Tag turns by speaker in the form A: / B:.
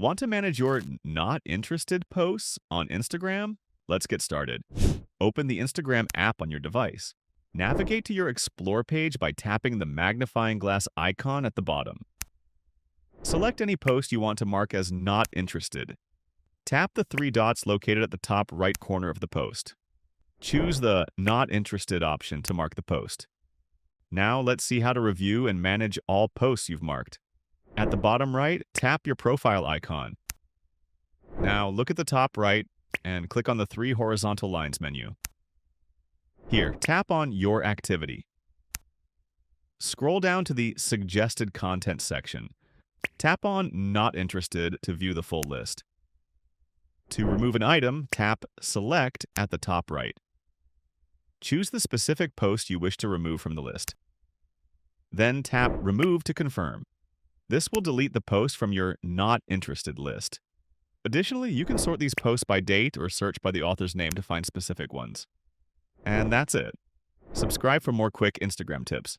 A: Want to manage your not interested posts on Instagram? Let's get started. Open the Instagram app on your device. Navigate to your Explore page by tapping the magnifying glass icon at the bottom. Select any post you want to mark as not interested. Tap the three dots located at the top right corner of the post. Choose the Not Interested option to mark the post. Now let's see how to review and manage all posts you've marked. At the bottom right, tap your profile icon. Now look at the top right and click on the three horizontal lines menu. Here, tap on Your Activity. Scroll down to the Suggested Content section. Tap on Not Interested to view the full list. To remove an item, tap Select at the top right. Choose the specific post you wish to remove from the list. Then tap Remove to confirm. This will delete the post from your Not Interested list. Additionally, you can sort these posts by date or search by the author's name to find specific ones. And that's it. Subscribe for more quick Instagram tips.